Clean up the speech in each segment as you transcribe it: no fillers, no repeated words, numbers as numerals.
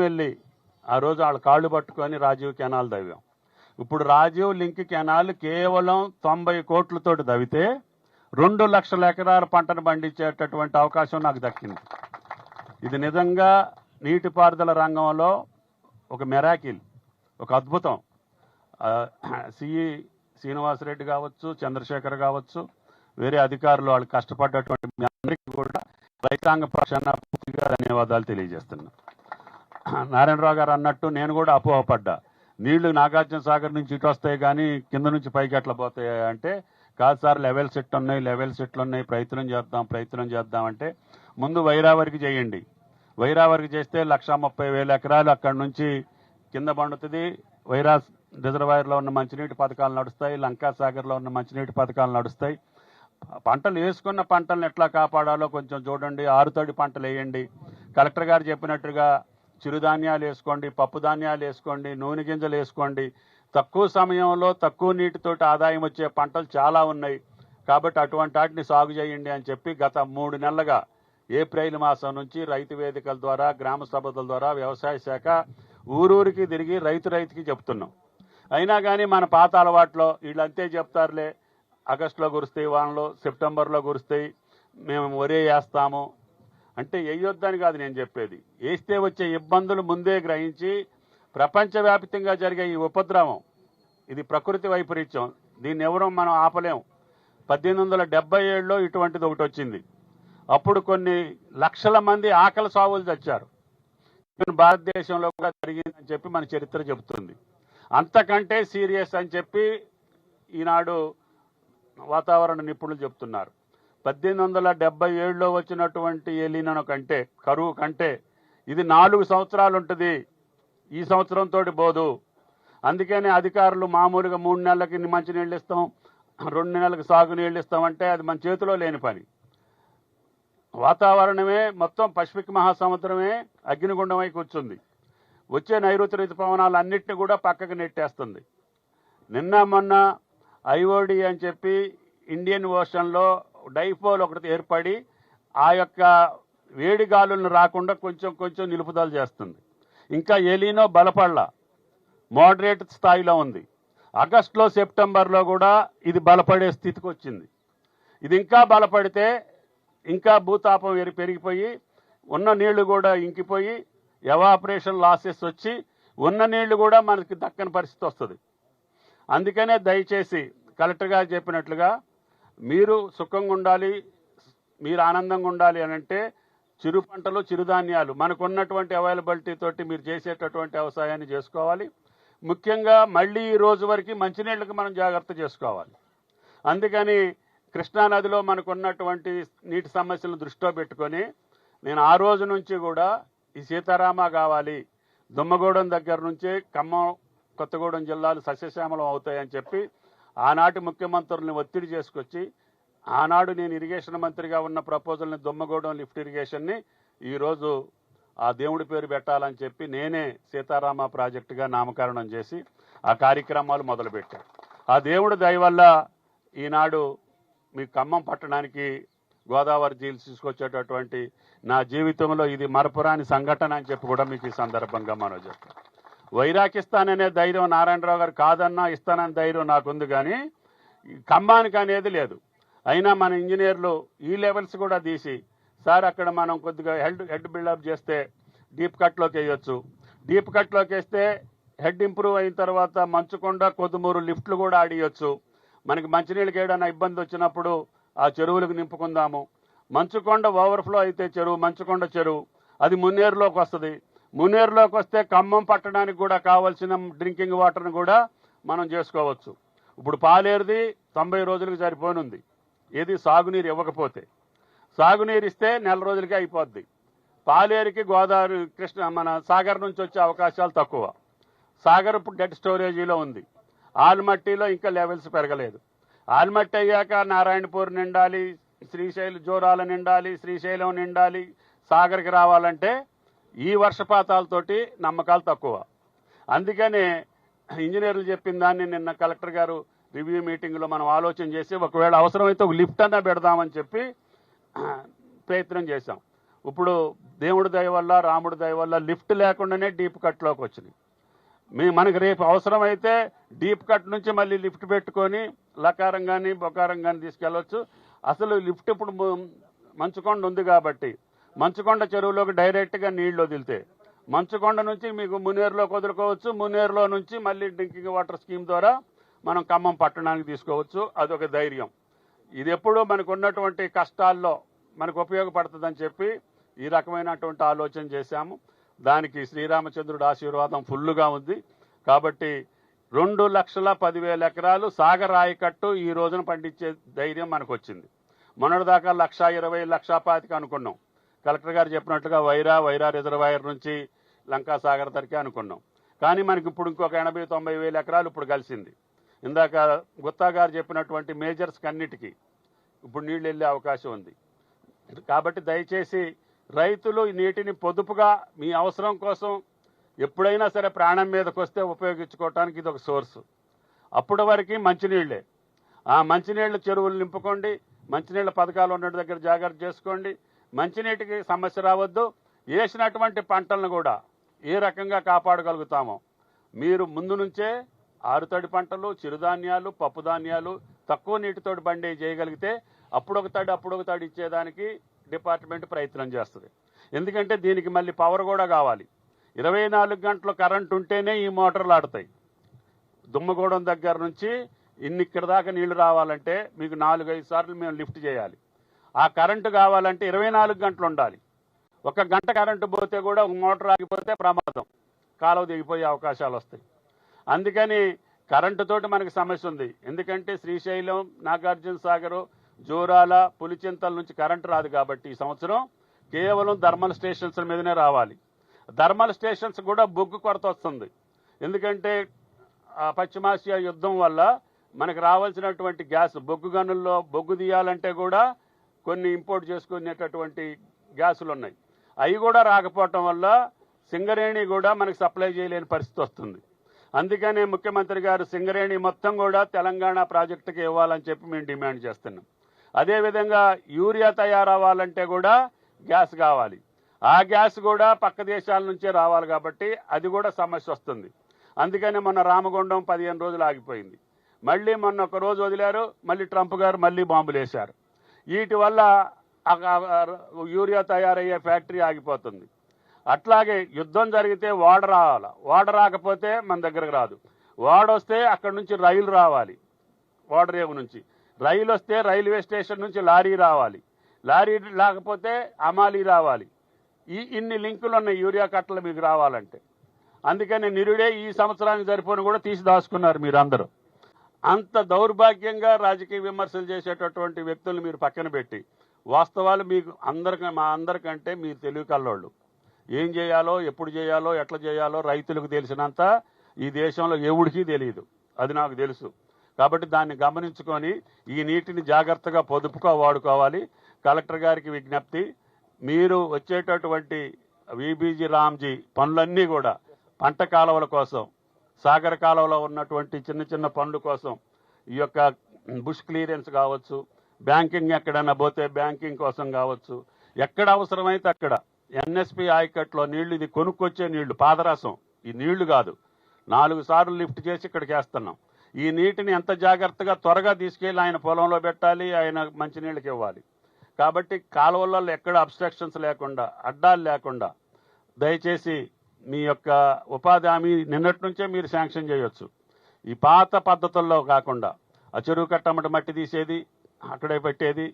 వెళ్ళి ఆ రోజు వాళ్ళ కాళ్ళు పట్టుకొని రాజీవ్ కెనాల్ తవ్వాం. ఇప్పుడు రాజీవ్ లింక్ కెనాల్ కేవలం 90 కోట్లతోటి తవ్వితే 2 లక్షల ఎకరాల పంటను పండించేటటువంటి అవకాశం నాకు దక్కింది. ఇది నిజంగా నీటిపారుదల రంగంలో ఒక మెరాకిల్, ఒక అద్భుతం. సిఈ శ్రీనివాసరెడ్డి కావచ్చు, చంద్రశేఖర్ కావచ్చు, వేరే అధికారులు వాళ్ళు కష్టపడ్డటువంటి మీ అందరికీ కూడా రైతాంగ పక్షాన పూర్తిగా ధన్యవాదాలు తెలియజేస్తున్నాను. నారాయణరావు గారు అన్నట్టు నేను కూడా అపోహపడ్డా, నీళ్లు నాగార్జున సాగర్ నుంచి ఇటు వస్తాయి కానీ కింద నుంచి పైకి ఎట్లా పోతాయి అంటే, కాదు సార్ లెవెల్ సెట్లు ఉన్నాయి, ప్రయత్నం చేద్దాం అంటే ముందు వైరావరికి చేయండి. వైరావరికి చేస్తే 1,30,000 ఎకరాలు అక్కడి నుంచి కింద పండుతుంది. వైరా రిజర్వాయర్లో ఉన్న మంచినీటి పథకాలు నడుస్తాయి, లంకా సాగర్లో ఉన్న మంచినీటి పథకాలు నడుస్తాయి. పంటలు వేసుకున్న పంటలను ఎట్లా కాపాడాలో కొంచెం చూడండి. ఆరుతడి పంటలు వేయండి. కలెక్టర్ గారు చెప్పినట్టుగా చిరుధాన్యాలు వేసుకోండి, పప్పు ధాన్యాలు వేసుకోండి, నూనె గింజలు వేసుకోండి. తక్కువ సమయంలో తక్కువ నీటితోటి ఆదాయం వచ్చే పంటలు చాలా ఉన్నాయి కాబట్టి అటువంటి వాటిని సాగు చేయండి అని చెప్పి గత 3 నెలలుగా ఏప్రిల్ మాసం నుంచి రైతు వేదికల ద్వారా, గ్రామ సభల ద్వారా వ్యవసాయ శాఖ ఊరూరికి తిరిగి రైతుకి చెప్తున్నాం. అయినా కానీ మన పాత అలవాట్లో వీళ్ళంతే చెప్తారులే, ఆగస్టులో కురుస్తాయి వానలు, సెప్టెంబర్లో కురుస్తాయి, మేము వరే వేస్తాము అంటే వేయొద్దని కాదు నేను చెప్పేది. వేస్తే వచ్చే ఇబ్బందులు ముందే గ్రహించి ప్రపంచవ్యాప్తంగా జరిగే ఈ ఉపద్రవం ఇది ప్రకృతి వైపరీత్యం, దీన్ని ఎవరూ మనం ఆపలేం. 1877లో ఇటువంటిది ఒకటి వచ్చింది. అప్పుడు కొన్ని లక్షల మంది ఆకలి సావులు చచ్చారు. భారతదేశంలో కూడా జరిగిందని చెప్పి మన చరిత్ర చెబుతుంది. అంతకంటే సీరియస్ అని చెప్పి ఈనాడు వాతావరణ నిపుణులు చెప్తున్నారు. 1877లో వచ్చినటువంటి ఎలినో కంటే, కరువు కంటే ఇది 4 సంవత్సరాలు ఉంటుంది, ఈ సంవత్సరంతో పోదు. అందుకనే అధికారులు మామూలుగా 3 నెలలకి మంచినీళ్ళు ఇస్తాం, 2 నెలలకు సాగునీళ్ళు ఇస్తామంటే అది మన చేతిలో లేని పని. వాతావరణమే మొత్తం పసిఫిక్ మహాసముద్రమే అగ్నిగుండమై కూర్చుంది. వచ్చే నైరుతి ఋతుపవనాలు అన్నింటినీ కూడా పక్కకు నెట్టేస్తుంది. నిన్న మొన్న ఐఓడి అని చెప్పి ఇండియన్ ఓషన్లో డైపోల్ ఒకటి ఏర్పడి ఆ యొక్క వేడి గాలులను రాకుండా కొంచెం నిలుపుదల చేస్తుంది. ఇంకా ఎలీనో బలపడల, మోడరేట్ స్థాయిలో ఉంది. ఆగస్టులో సెప్టెంబర్లో కూడా ఇది బలపడే స్థితికి వచ్చింది. ఇది ఇంకా బలపడితే ఇంకా భూతాపం పెరిగిపోయి ఉన్న నీళ్లు కూడా ఇంకిపోయి ఎవాపరేషన్ లాసెస్ వచ్చి ఉన్న నీళ్లు కూడా మనకి దక్కని పరిస్థితి వస్తుంది. అందుకనే దయచేసి కలెక్టర్ గారు చెప్పినట్లుగా మీరు సుఖంగా ఉండాలి, మీరు ఆనందంగా ఉండాలి అని అంటే చిరు పంటలు, చిరుధాన్యాలు మనకున్నటువంటి అవైలబిలిటీ తోటి మీరు చేసేటటువంటి వ్యవసాయాన్ని చేసుకోవాలి. ముఖ్యంగా మళ్ళీ ఈ రోజు వరకు మంచినీళ్ళకి మనం జాగ్రత్త చేసుకోవాలి. అందుకని కృష్ణానదిలో మనకున్నటువంటి నీటి సమస్యలను దృష్టిలో పెట్టుకొని నేను ఆ రోజు నుంచి కూడా ఈ సీతారామ కావాలి, దుమ్మగూడెం దగ్గర నుంచి ఖమ్మం, కొత్తగూడెం జిల్లాలు సస్యశ్యామలం అవుతాయని చెప్పి ఆనాటి ముఖ్యమంత్రుల్ని ఒత్తిడి చేసుకొచ్చి ఆనాడు నేను ఇరిగేషన్ మంత్రిగా ఉన్న ప్రపోజల్ని దుమ్మగూడెం లిఫ్ట్ ఇరిగేషన్ని ఈరోజు ఆ దేవుడి పేరు పెట్టాలని చెప్పి నేనే సీతారామ ప్రాజెక్టుగా నామకరణం చేసి ఆ కార్యక్రమాలు మొదలుపెట్టాను. ఆ దేవుడి దయ వల్ల ఈనాడు మీ ఖమ్మం పట్టణానికి గోదావరి జీలు తీసుకొచ్చేటటువంటి నా జీవితంలో ఇది మరపురాని సంఘటన అని చెప్పి కూడా మీకు ఈ సందర్భంగా మనం చెప్తాం. వైరాకి ఇస్తాననే ధైర్యం నారాయణరావు గారు కాదన్నా ఇస్తాననే ధైర్యం నాకుంది, కానీ ఖమ్మానికి అనేది లేదు. అయినా మన ఇంజనీర్లు ఈ లెవెల్స్ కూడా తీసి సార్ అక్కడ మనం కొద్దిగా హెడ్ బిల్డప్ చేస్తే డీప్ కట్లోకి వేయొచ్చు, డీప్ కట్లోకి వేస్తే హెడ్ ఇంప్రూవ్ అయిన తర్వాత మంచుకొండ, కొద్దుమూరు లిఫ్ట్లు కూడా ఆడియొచ్చు. మనకి మంచినీళ్ళకి ఏదైనా ఇబ్బంది వచ్చినప్పుడు ఆ చెరువులకు నింపుకుందాము. మంచుకొండ ఓవర్ఫ్లో అయితే చెరువు, మంచుకొండ చెరువు అది మున్నేరులోకి వస్తుంది. మున్నేరులోకి వస్తే ఖమ్మం పట్టడానికి కూడా కావాల్సిన డ్రింకింగ్ వాటర్ని కూడా మనం చేసుకోవచ్చు. ఇప్పుడు పాలేరుది 90 రోజులకు సరిపోనుంది. ఏది సాగునీరు ఇవ్వకపోతే, సాగునీరు ఇస్తే 4 రోజులకే అయిపోద్ది. పాలేరుకి గోదావరి మన సాగర్ నుంచి వచ్చే అవకాశాలు తక్కువ. సాగర్ ఇప్పుడు డెడ్ స్టోరేజీలో ఉంది. ఆల్మట్టిలో ఇంకా లెవెల్స్ పెరగలేదు. ఆల్మట్టి అయ్యాక నారాయణపూర్ నిండాలి, శ్రీశైలం జోరాల నిండాలి, శ్రీశైలం నిండాలి, సాగర్కి రావాలంటే ఈ వర్షపాతాలతోటి నమ్మకాలు తక్కువ. అందుకనే ఇంజనీర్లు చెప్పిన దాన్ని నిన్న కలెక్టర్ గారు రివ్యూ మీటింగ్లో మనం ఆలోచన చేసి ఒకవేళ అవసరమైతే ఒక లిఫ్ట్ అన్నా పెడదామని చెప్పి ప్రయత్నం చేశాం. ఇప్పుడు దేవుడి దయ వల్ల రాముడి దయ వల్ల లిఫ్ట్ లేకుండానే డీప్ కట్లోకి వచ్చినాయి. మనకి రేపు అవసరమైతే డీప్ కట్ నుంచి మళ్ళీ లిఫ్ట్ పెట్టుకొని లకారం కానీ బొకారం కానీ తీసుకెళ్ళవచ్చు. అసలు లిఫ్ట్ ఇప్పుడు మంచుకొండ ఉంది కాబట్టి మంచుకొండ చెరువులోకి డైరెక్ట్గా నీళ్లు వదిలితే మంచుకొండ నుంచి మీకు మునేరులోకి వదులుకోవచ్చు. మునేరులో నుంచి మళ్ళీ డ్రింకింగ్ వాటర్ స్కీమ్ ద్వారా మనం ఖమ్మం పట్టణానికి తీసుకోవచ్చు. అదొక ధైర్యం. ఇది ఎప్పుడూ మనకు ఉన్నటువంటి కష్టాల్లో మనకు ఉపయోగపడుతుందని చెప్పి ఈ రకమైనటువంటి ఆలోచన చేశాము. దానికి శ్రీరామచంద్రుడు ఆశీర్వాదం ఫుల్లుగా ఉంది. కాబట్టి 2,10,000 ఎకరాలు సాగర్ ఆయకట్టు ఈ రోజున పండించే ధైర్యం మనకు వచ్చింది. మొన్నటిదాకా 1,20,000, 1,25,000 అనుకున్నాం. కలెక్టర్ గారు చెప్పినట్టుగా వైరా రిజర్వాయర్ నుంచి లంకా సాగర్ తరకే అనుకున్నాం. కానీ మనకి ఇప్పుడు ఇంకొక 80,000-90,000 ఎకరాలు ఇప్పుడు కలిసింది. ఇందాక గుత్తా గారు చెప్పినటువంటి మేజర్స్ కన్నిటికీ ఇప్పుడు నీళ్లు వెళ్ళే అవకాశం ఉంది. కాబట్టి దయచేసి రైతులు ఈ నీటిని పొదుపుగా మీ అవసరం కోసం ఎప్పుడైనా సరే ప్రాణం మీదకి వస్తే ఉపయోగించుకోవటానికి ఇది ఒక సోర్సు. అప్పటి వరకు మంచినీళ్లే. ఆ మంచినీళ్ళ చెరువులు నింపుకోండి. మంచినీళ్ళ పథకాలు ఉన్న దగ్గర జాగ్రత్త చేసుకోండి. మంచినీటికి సమస్య రావద్దు. వేసినటువంటి పంటలను కూడా ఏ రకంగా కాపాడగలుగుతామో మీరు ముందు నుంచే ఆరుతడి పంటలు, చిరుధాన్యాలు, పప్పు ధాన్యాలు తక్కువ నీటితోటి బండి చేయగలిగితే అప్పుడొక తడి ఇచ్చేదానికి డిపార్ట్మెంట్ ప్రయత్నం చేస్తుంది. ఎందుకంటే దీనికి మళ్ళీ పవర్ కూడా కావాలి. 24 గంటలు కరెంట్ ఉంటేనే ఈ మోటార్లు ఆడతాయి. దుమ్మగూడెం దగ్గర నుంచి ఇక్కడ దాకా నీళ్లు రావాలంటే మీకు 4-5 సార్లు మేము లిఫ్ట్ చేయాలి. ఆ కరెంటు కావాలంటే 24 గంటలు ఉండాలి. 1 గంట కరెంటు పోతే కూడా ఒక మోటార్ ఆగిపోతే ప్రమాదం, కాలువ దిగిపోయే అవకాశాలు వస్తాయి. అందుకని కరెంటుతోటి మనకి సమస్య ఉంది. ఎందుకంటే శ్రీశైలం, నాగార్జున సాగర్, జోరాల, పులిచింతల నుంచి కరెంటు రాదు కాబట్టి ఈ సంవత్సరం కేవలం థర్మల్ స్టేషన్స్ మీదనే రావాలి. థర్మల్ స్టేషన్స్ కూడా బొగ్గు కొరత వస్తుంది. ఎందుకంటే పశ్చిమాసియా యుద్ధం వల్ల మనకు రావాల్సినటువంటి గ్యాస్ బొగ్గు గనుల్లో బొగ్గు తీయాలంటే కూడా కొన్ని ఇంపోర్ట్ చేసుకునేటటువంటి గ్యాసులు ఉన్నాయి. అవి కూడా రాకపోవటం వల్ల సింగరేణి కూడా మనకు సప్లై చేయలేని పరిస్థితి వస్తుంది. అందుకనే ముఖ్యమంత్రి గారు సింగరేణి మొత్తం కూడా తెలంగాణ ప్రాజెక్టుకి ఇవ్వాలని చెప్పి మేము డిమాండ్ చేస్తున్నాం. అదేవిధంగా యూరియా తయారవ్వాలంటే కూడా గ్యాస్ కావాలి. ఆ గ్యాస్ కూడా పక్క దేశాల నుంచే రావాలి కాబట్టి అది కూడా సమస్య వస్తుంది. అందుకని మొన్న రామగుండం 15 రోజులు ఆగిపోయింది. మళ్ళీ మొన్న ఒక రోజు వదిలారు, మళ్ళీ ట్రంప్ గారు మళ్ళీ బాంబులు వేశారు. వీటి వల్ల యూరియా తయారయ్యే ఫ్యాక్టరీ ఆగిపోతుంది. అట్లాగే యుద్ధం జరిగితే ఓడ రావాలి. ఓడ రాకపోతే మన దగ్గరకు రాదు. ఓడ వస్తే అక్కడి నుంచి రైలు రావాలి. ఓడరేవు నుంచి రైలు వస్తే రైల్వే స్టేషన్ నుంచి లారీ రావాలి. లారీ లేకపోతే అమాలి రావాలి. ఇన్ని లింకులు ఉన్నాయి యూరియా కట్టలు మీకు రావాలంటే. అందుకని నిరుడే ఈ సంవత్సరానికి సరిపోని కూడా తీసి దాచుకున్నారు మీరందరూ. అంత దౌర్భాగ్యంగా రాజకీయ విమర్శలు చేసేటటువంటి వ్యక్తులను మీరు పక్కన పెట్టి వాస్తవాలు మీకు మా అందరికంటే మీరు తెలివి కల్లోళ్ళు. ఏం చేయాలో, ఎప్పుడు చేయాలో, ఎట్లా చేయాలో రైతులకు తెలిసినంత ఈ దేశంలో ఎవడికి తెలియదు. అది నాకు తెలుసు. కాబట్టి దాన్ని గమనించుకొని ఈ నీటిని జాగ్రత్తగా పొదుపుగా వాడుకోవాలి. కలెక్టర్ గారికి విజ్ఞప్తి, మీరు వచ్చేటటువంటి విబీజీ రామ్జీ పనులన్నీ కూడా పంట కాలువల కోసం, సాగర కాలువలో ఉన్నటువంటి చిన్న చిన్న పనుల కోసం, ఈ యొక్క బుష్ క్లియరెన్స్ కావచ్చు, బ్యాంకింగ్ ఎక్కడైనా పోతే బ్యాంకింగ్ కోసం కావచ్చు, ఎక్కడ అవసరమైతే అక్కడ ఎన్ఎస్పి ఆయకట్లో నీళ్లు, ఇది కొనుక్కొచ్చే నీళ్లు, పాదరసం, ఈ నీళ్లు కాదు, 4 సార్లు లిఫ్ట్ చేసి ఇక్కడికి వేస్తున్నాం. ఈ నీటిని ఎంత జాగ్రత్తగా త్వరగా తీసుకెళ్లి ఆయన పొలంలో పెట్టాలి, ఆయన మంచినీళ్ళకి ఇవ్వాలి. కాబట్టి కాలువలలో ఎక్కడ అబ్స్ట్రక్షన్స్ లేకుండా, అడ్డాలు లేకుండా దయచేసి మీ యొక్క ఉపాధి హామీ నిన్నటి నుంచే మీరు శాంక్షన్ చేయొచ్చు. ఈ పాత పద్ధతుల్లో కాకుండా ఆ చెరువు కట్టమ్మట మట్టి తీసేది, అక్కడే పెట్టేది,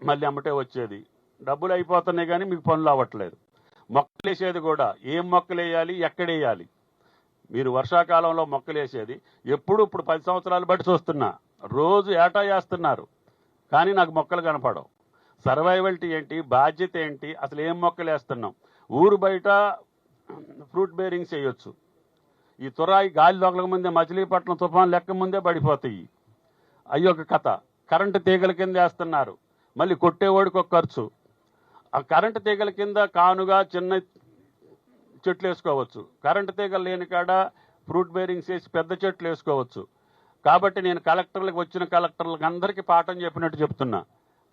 మళ్ళీ అమ్మటే వచ్చేది, డబ్బులు అయిపోతున్నాయి కానీ మీకు పనులు అవ్వట్లేదు. మొక్కలు వేసేది కూడా ఏం మొక్కలు వేయాలి, ఎక్కడ వేయాలి. మీరు వర్షాకాలంలో మొక్కలు వేసేది ఇప్పుడు 10 సంవత్సరాలు బట్టి చూస్తున్నా, రోజు ఏటా వేస్తున్నారు కానీ నాకు మొక్కలు కనపడవు. సర్వైవల్టీ ఏంటి, బాధ్యత ఏంటి, అసలు ఏం మొక్కలు వేస్తున్నాం. ఊరు బయట ఫ్రూట్ బేరింగ్స్ వేయొచ్చు. ఈ తురాయి గాలి దొంగల ముందే మచిలీపట్నం తుఫాన్ లెక్క ముందే పడిపోతాయి. అయ్యొక కథ. కరెంటు తీగల కింద వేస్తున్నారు, మళ్ళీ కొట్టేవాడికి ఒక ఖర్చు. ఆ కరెంటు తీగల కింద కానుగా చిన్న చెట్లు వేసుకోవచ్చు. కరెంటు తీగలు లేని కాడ ఫ్రూట్ బేరింగ్స్ వేసి పెద్ద చెట్లు వేసుకోవచ్చు. కాబట్టి నేను వచ్చిన కలెక్టర్లకు అందరికీ పాఠం చెప్పినట్టు చెప్తున్నా,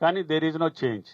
కానీ దేర్ ఈజ్ నో చేంజ్.